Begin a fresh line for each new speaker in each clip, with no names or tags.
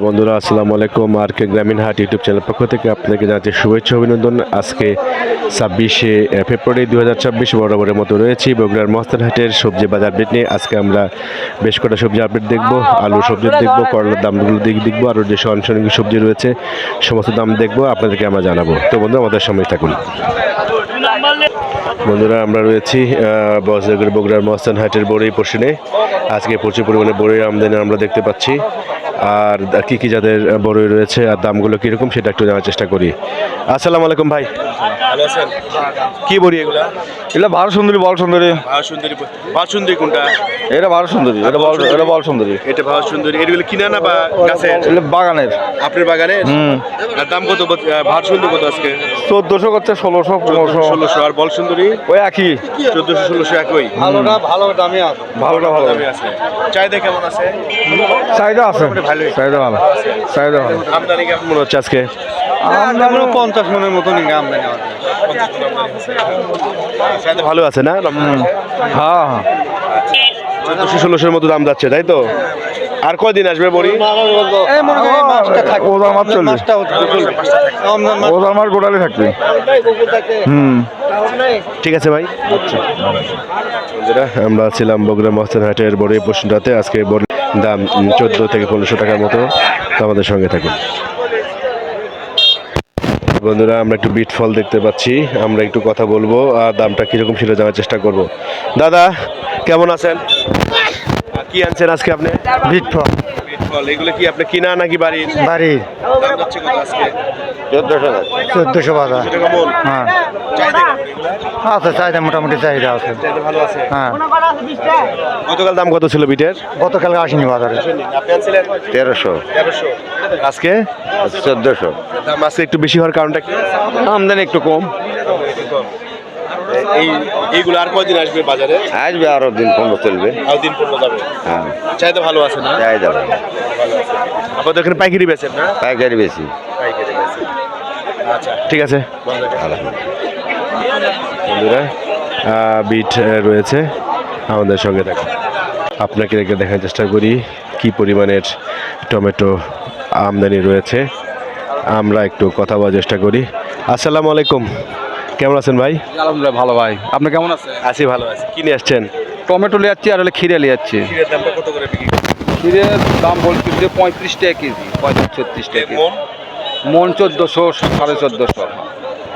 বন্ধুরা আসসালামু আলাইকুম। আর কে গ্রামীণ হাট ইউটিউব চ্যানেল পক্ষ থেকে আপনাকে জানাচ্ছি শুভেচ্ছা অভিনন্দন। আজকে 26শে ফেব্রুয়ারি 2024 বরাবরের মতো রয়েছি বগুড়ার মহাস্থান হাটের সবজি বাজার আপডেট নিয়ে। আজকে আমরা বেশ কটা সবজি আপডেট দেখবো, আলু সবজি দেখবো, করলার দামগুলো দেখবো, আর যে সরাসরি সবজি রয়েছে সমস্ত দাম দেখবো, আপনাদেরকে আমরা জানাবো। তো বন্ধুরা আমাদের সঙ্গে থাকুন। বন্ধুরা আমরা রয়েছি বগুড়ার মহাস্থান হাটের বড়ই পশ্চিমে। আজকে প্রচুর পরিমাণে বড়ই আমদানি আমরা দেখতে পাচ্ছি। আর কি কি যাদের বড়ই রয়েছে আর দামগুলো কীরকম সেটা একটু জানার চেষ্টা করি। আসসালামু আলাইকুম ভাই, ভালো আছেন? কি বড়ি এগুলা?
এটা ভালো সুন্দরী, বল সুন্দরী।
ভালো সুন্দরী কোনটা?
এটা ভালো সুন্দরী, এটা বল সুন্দরী।
এটা ভালো সুন্দরী। এগুলো কিনা না বা গাছের?
এটা বাগানের।
আপনার বাগানের? আর দাম কত ভালো সুন্দরী কত আজকে?
1400 করছে, 1600, 1500,
1600। আর বল সুন্দরী
ওই একই
1400 1600 একই।
ভালোটা ভালো দামই আছে, ভালোটা ভালো
দামে আছে। চাহিদা কেমন আছে?
চাহিদা আছে, চাহিদা ভালো, চাহিদা ভালো।
আমদানি কেমন মনে হচ্ছে আজকে?
আমদানি 50 মনের মতো নিয়ে আমদানি আছে।
চাহিদা ভালো আছে না?
হ্যাঁ হ্যাঁ,
1400 1600 মতো দাম যাচ্ছে, তাই তো? আর কয়দিন আসবে বড়ি?
ওজার মাছ চলবে, ওজার মাছ গোটালি থাকবে।
ঠিক আছে ভাই। বন্ধুরা আমরা ছিলাম বগুড়া মহাস্থান হাটের বড়ি পশ্চিমটাতে। আজকে বড়ির দাম 14 থেকে 1500 টাকার মতো। তো আমাদের সঙ্গে থাকুন। বন্ধুরা আমরা একটু বিট ফল দেখতে পাচ্ছি, আমরা একটু কথা বলবো আর দামটা কিরকম সেটা জানার চেষ্টা করব। দাদা কেমন আছেন? কি আনছেন আজকে আপনি?
বিট ফল।
বিট ফল এগুলো কি আপনি কিনা নাকি বাড়ির?
বাড়ি
দাম যাচ্ছে কত আজকে?
1400 বাজার।
টাকা মন।
হ্যাঁ
চাহিদা কেমন এগুলা?
আছে, চাহিদা মোটামুটি চাহিদা আছে।
চাহিদা ভালো আছে।
হ্যাঁ,
গতকাল দাম কত ছিল বিটের?
গতকালকে আসেনি বাজারে।
আপনি আনছিলেন
1300,
1300। আজকে
1400।
দাম আজকে একটু বেশি হওয়ার কারণটা কি?
আমদানি একটু কম।
এইগুলো আর কয়দিন আসবে বাজারে?
আসবে আরো দিন 15 চলবে।
আর দিন পর্যন্ত যাবে।
হ্যাঁ,
চাহিদা ভালো আছে না?
চাহিদা ভালো।
আপনাদের এখানে পাইকারি বেচেন না?
পাইকারি বেশি।
পাইকারি বেচেন। আচ্ছা ঠিক আছে। বন্ধুরা বিট রয়েছে, আমাদের সঙ্গে দেখো। আপনাকে রেখে দেখার চেষ্টা করি কি পরিমাণের টমেটো আমদানি রয়েছে। আমরা একটু কথা বলার চেষ্টা করি। আসসালামু আলাইকুম, কেমন আছেন ভাই?
আলহামদুলিল্লাহ ভালো ভাই, আপনি কেমন আছেন?
আছি ভালো আছি। কি নিয়ে আসছেন?
টমেটো নিয়ে যাচ্ছি আর হলে ক্ষীরে নিয়ে যাচ্ছি।
ক্ষীরের দামটা কত করে বিক্রি?
ক্ষীরের দাম বলছি যে 35 টাকা কেজি, 35-36 টাকা কেজি।
মন?
মন 1400, 1450।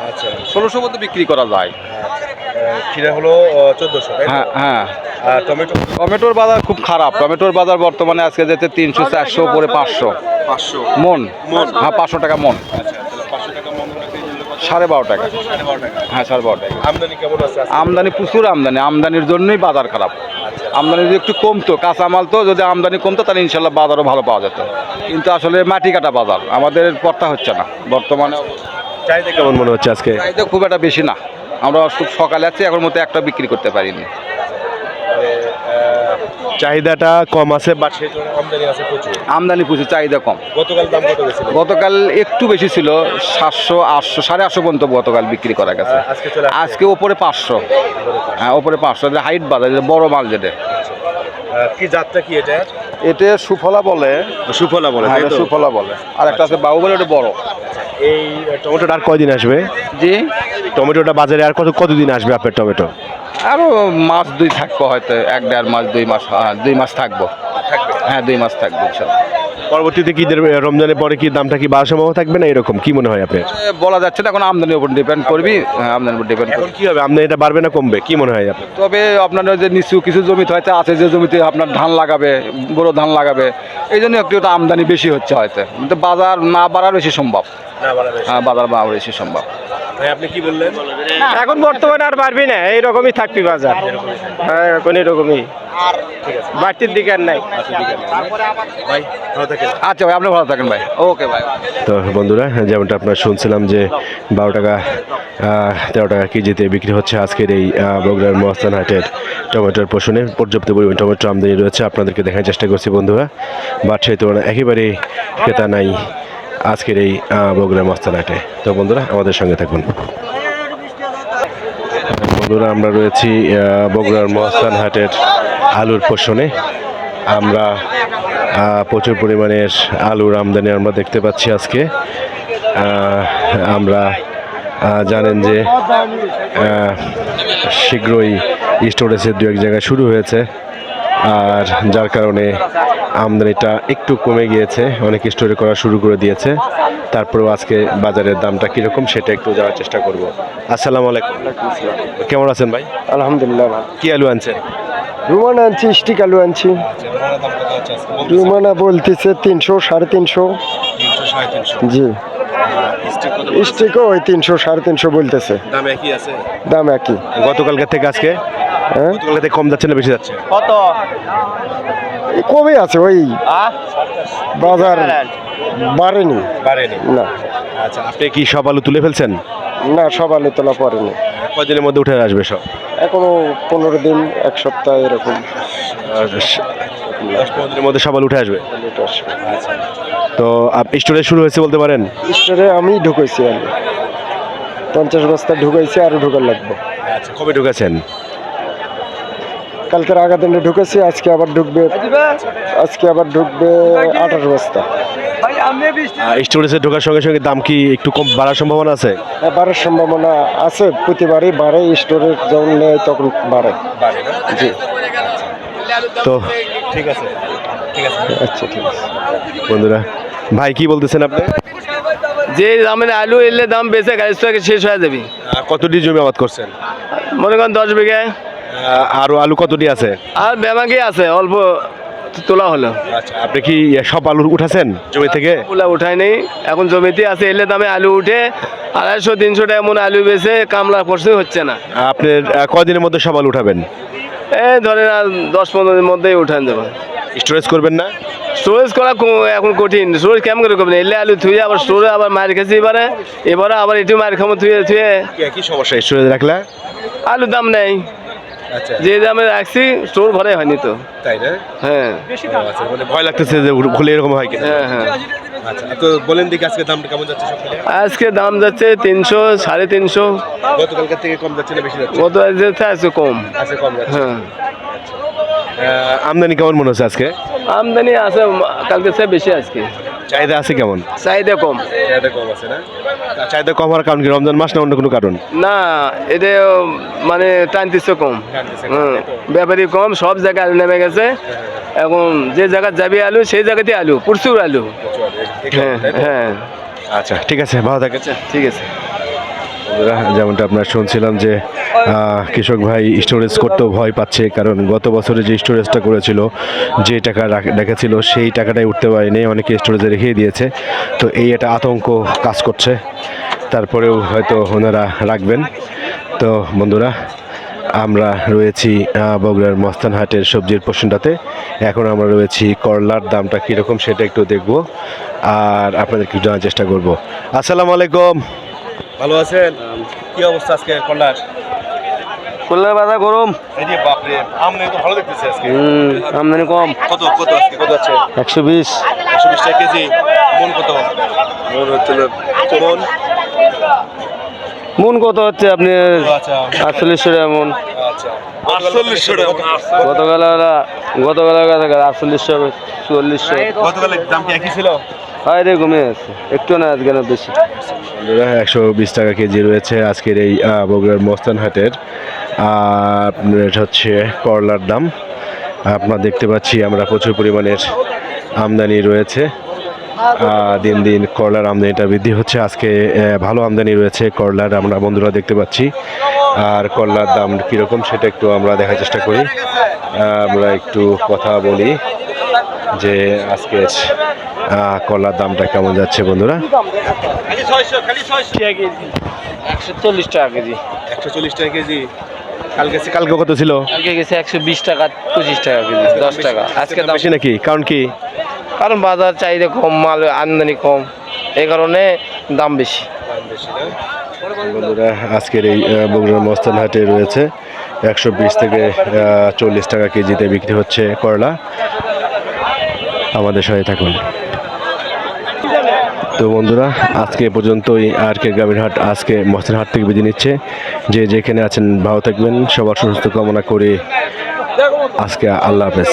আচ্ছা
1600 মতো বিক্রি করা যায়।
ক্ষীরা হলো 1400।
হ্যাঁ হ্যাঁ।
আর টমেটো?
টমেটোর বাজার খুব খারাপ। টমেটোর বাজার বর্তমানে আজকে যেতে 300, 400 উপরে 500 মন। হ্যাঁ 500 টাকা মন।
500 টাকা মন।
12.5 টাকা।
12.5 টাকা।
হ্যাঁ 12.5 টাকা।
আমদানি কেমন আছে?
আমদানি প্রচুর আমদানি, আমদানির জন্যই বাজার খারাপ। আমদানি যদি একটু কমতো, কাঁচামাল তো যদি আমদানি কমতো তাহলে ইনশাল্লাহ বাজারও ভালো পাওয়া যেত। কিন্তু আসলে মাটি কাটা বাজার, আমাদের পড়তা হচ্ছে না বর্তমানে।
চাহিদা কেমন মনে হচ্ছে আজকে?
চাহিদা খুব একটা বেশি না। আমরা খুব সকালে আছি, এখন মতো একটা বিক্রি করতে পারিনি।
চাহিদাটা কম আছে বাট সেই জন্য আমদানি আছে প্রচুর।
আমদানি প্রচুর, চাহিদা কম।
গতকাল দাম কত গেছিল?
গতকাল একটু বেশি ছিল, 700, 800, 850 পর্যন্ত গতকাল বিক্রি করা গেছে। আজকে ওপরে 500। হ্যাঁ ওপরে 500। হাইট বাজার, বড় মাল যেটা।
কি জাতটা কি এটা?
এটা সুফলা বলে।
সুফলা বলে?
হ্যাঁ সুফলা বলে। আর একটা আছে বাহুবলী, ওটা বড়।
এই টমেটোটা আর কয়দিন আসবে?
জি,
টমেটোটা বাজারে আর কতদিন আসবে আপনার টমেটো?
আরো মাস 2 থাকবো হয়তো, 1-1.5 মাস, 2 মাস। হ্যাঁ 2 মাস থাকবো। হ্যাঁ 2 মাস থাকবো ইনশাল্লাহ।
পরবর্তীতে কি রমজানের পরে কি দামটা কি বাড়ার সম্ভাবনা থাকবে না এরকম কি মনে হয় আপনার?
বলা যাচ্ছে না, এখন আমদানির উপর ডিপেন্ড করবি। হ্যাঁ আমদানির উপর ডিপেন্ড
এখন
করবি।
কি হবে, আমদানিটা বাড়বে না কমবে কি মনে হয় আপনার?
তবে আপনার যে নিচু কিছু জমিতে হয়তো আছে, যে জমিতে আপনার ধান লাগাবে, বড় ধান লাগাবে, এই জন্য একটু আমদানি বেশি হচ্ছে হয়তো। কিন্তু বাজার না বাড়ার বেশি সম্ভব। হ্যাঁ বাজার বাড়ার বেশি সম্ভব।
ভাই আপনি কি বললেন?
এখন বর্তমানে আর বাড়বি না, এইরকমই থাকবি বাজার। হ্যাঁ এখন এরকমই, বাড়তির দিকে আর নাই।
ভাই ভালো থাকেন।
আচ্ছা ভাই, আপনি ভালো থাকেন ভাই। ওকে ভাই।
তো বন্ধুরা যেমনটা আপনারা শুনছিলাম যে 12 টাকা 13 টাকা কেজিতে বিক্রি হচ্ছে আজকের এই বগুড়ার মহাস্থান হাটের টমেটোর পশনে। পর্যাপ্ত পরিমাণ টমেটো আমদানি রয়েছে, আপনাদেরকে দেখার চেষ্টা করছি বন্ধুরা। বাট সেই তুলনায় একেবারেই ক্রেতা নাই আজকের এই বগুড়ার মহাস্থান হাটে। তো বন্ধুরা আমাদের সঙ্গে থাকুন। বন্ধুরা আমরা রয়েছি বগুড়ার মহাস্থান হাটের আলুর পশনে। আমরা প্রচুর পরিমাণের আলুর আমদানি আমরা দেখতে পাচ্ছি আজকে। আমরা জানেন যে শীঘ্রই স্টোরেজের দু এক জায়গায় শুরু হয়েছে, আর যার কারণে আমদানিটা একটু কমে গিয়েছে, অনেক স্টোরে করা শুরু করে দিয়েছে। তারপরেও আজকে বাজারের দামটা কীরকম সেটা একটু জানার চেষ্টা করব। আসসালামু আলাইকুম, কেমন আছেন ভাই?
আলহামদুলিল্লাহ ভালো।
কি আলু আনছেন?
রুমানা আনছি, স্টিক আলু আনছি। রুমানা বলতেছে 300, 350। জি, স্টিকও ওই 300, 350 বলতেছে।
দাম একই আছে?
দাম একই।
গতকালকে থেকে আজকে
হ্যাঁ,
গতকালকে থেকে কম যাচ্ছে না বেশি যাচ্ছে?
কমে আছে, ওই বাজার বাড়েনি
বাড়েনি
না।
আচ্ছা, আপনি কি সব আলু তুলে ফেলছেন?
না, সব আলু তোলা পড়েনি।
কয়দিনের মধ্যে উঠে আসবে সব?
এখনো 15 দিন, 1 সপ্তাহ এরকম।
10-15 দিনের মধ্যে সব আলু উঠে আসবে। তো স্টোরে শুরু হয়েছে বলতে পারেন?
স্টোরে আমি ঢুকাইছি আলু 50 বস্তা ঢুকাইছি, আরো ঢুকার লাগবে।
আচ্ছা, কবে ঢুকেছেন?
কালকের আগের দিনে ঢুকেছি, আজকে আবার ঢুকবে 28 বস্তা।
স্টোরেজে ঢোকার সঙ্গে সঙ্গে দাম কি একটু কম বাড়ার সম্ভাবনা আছে?
হ্যাঁ, বাড়ার সম্ভাবনা আছে, প্রতিবারই বাড়ে। স্টোরে যখন নেয় তখন বাড়ে। জি,
তো ঠিক আছে,
আচ্ছা, ঠিক আছে।
বন্ধুরা, ভাই কি বলতেছেন আপনি?
যে দামের আলু এলে দাম বেশি, গাড়ি শেষ হয়ে যাবে।
কতটি জমি আবাদ করছেন?
মনে করেন 10 বিঘা।
আরো আলু কতটি আছে?
আর বেমাকি আছে, অল্প তোলা হলো।
আচ্ছা, আপনি কি সব আলু উঠাছেন জমি থেকে?
ওগুলা উঠায় নেই, এখন জমিতে আছে। এলে দামে আলু উঠে 250-300 টাকা মন আলু বেছে কামলা পড়ছে, হচ্ছে না।
আপনার কয়দিনের মধ্যে সব আলু উঠাবেন?
এই ধরেন আর 10-15 দিনের মধ্যেই উঠান দেবো।
স্টোরেজ করবেন না?
স্টোরেজ করা এখন কঠিন। স্টোরেজ কেমন করে করবেন? এলে আলু থুয়ে আবার স্টোরে আবার মার খেয়েছি, এবারে আবার একটু মার খামো থুয়ে
কি সমস্যা স্টোরেজ রাখলে?
আলুর দাম নেই।
আচ্ছা,
যে দামে রাখছি স্টোর ভরে হয়নি তো।
তাই না?
হ্যাঁ,
আচ্ছা, মানে ভয় লাগতেছে যে খুলে এরকম হয় কিনা।
হ্যাঁ, হ্যাঁ।
আচ্ছা, তো বলেন দেখি আজকে দামটা কেমন যাচ্ছে সব মিলিয়ে?
আজকে দাম যাচ্ছে 300, 350।
গতকালকে থেকে কম যাচ্ছে না বেশি যাচ্ছে?
গত আছে কম।
আজকে কম যাচ্ছে।
হ্যাঁ,
আমদানি কেমন মনে হচ্ছে আজকে?
আমদানি আছে, কালকে চেয়ে বেশি আজকে।
চাহিদা আছে কেমন?
চাহিদা কম।
চাহিদা কম আছে না? চাহিদা কম হওয়ার কারণ কি, রমজান মাস না অন্য কোনো কারণ?
না, এটা মানে টানতিছে কম। ব্যাপারী কম, সব জায়গায় আলু নেমে গেছে। এখন যে জায়গায় যাবি আলু, সেই জায়গাতে আলু, প্রচুর আলু। হ্যাঁ, হ্যাঁ।
আচ্ছা, ঠিক আছে, ভালো থাকেন।
ঠিক আছে।
বন্ধুরা, যেমনটা আপনারা শুনছিলাম যে কৃষক ভাই স্টোরেজ করতেও ভয় পাচ্ছে, কারণ গত বছরে যে স্টোরেজটা করেছিল, যে টাকা রেখেছিল সেই টাকাটাই উঠতে পারেনি, অনেকে স্টোরেজে রেখে দিয়েছে। তো এই একটা আতঙ্ক কাজ করছে, তারপরেও হয়তো ওনারা রাখবেন। তো বন্ধুরা, আমরা রয়েছি বগুড়ার মস্তানহাটের সবজির পোর্শনটাতে। এখন আমরা রয়েছি করলার দামটা কীরকম সেটা একটু দেখব, আর আপনাদেরকে জানার চেষ্টা করব। আসসালামু আলাইকুম, ভালো আছেন? কি অবস্থা আজকে করলার?
করলার বাজার গরম।
এই যে বাপরে, আমদানি তো ভালো দেখতেছি আজকে।
আমদানি কম।
কত কত আজকে কত আছে?
120।
120 টাকা কেজি। মন কত? মন হচ্ছে মন
মন কত হচ্ছে আপনি?
আচ্ছা
4800 টাকা মন।
আচ্ছা 4800 টাকা।
গতকাল 4800, 4400।
গতকালের দাম কি একই ছিল?
হয় রে, কমে আছে একটু, না আজকে না বেশি।
120 টাকা কেজি রয়েছে আজকের এই বগুড়ার মস্তানহাটের। আপনার হচ্ছে করলার দাম আপনারা দেখতে পাচ্ছি আমরা, প্রচুর পরিমাণের আমদানি রয়েছে। দিন দিন করলার আমদানিটা বৃদ্ধি হচ্ছে। আজকে ভালো আমদানি রয়েছে করলার, আমরা বন্ধুরা দেখতে পাচ্ছি। আর করলার দাম কীরকম সেটা একটু আমরা দেখার চেষ্টা করি। আমরা একটু কথা বলি যে আজকে করলার দামটা কেমন যাচ্ছে বন্ধুরা।
140 টাকা কেজি।
140 টাকা কেজি। কালকে কত ছিল?
কালকে গেছে 120 টাকা, 25 টাকা কেজি, 10 টাকা। আজকে দাম
বেশি নাকি? কারণ কি?
কারণ বাজার চাহিদা কম, মাল আমদানি কম, এই কারণে দাম বেশি।
বন্ধুরা, আজকের এই বগুড়ার মস্তানহাটে রয়েছে 120 থেকে 40 টাকা কেজিতে বিক্রি হচ্ছে করলা। আমাদের সাথে থাকুন। তো বন্ধুরা, আজকে এ পর্যন্তই আর কে গ্রামীণ হাট আজকে মস্তানহাট থেকে বিদায় নিচ্ছে। যে যেখানে আছেন ভালো থাকবেন, সবার সুস্থ কামনা করে আজকে আল্লাহ হাফেজ।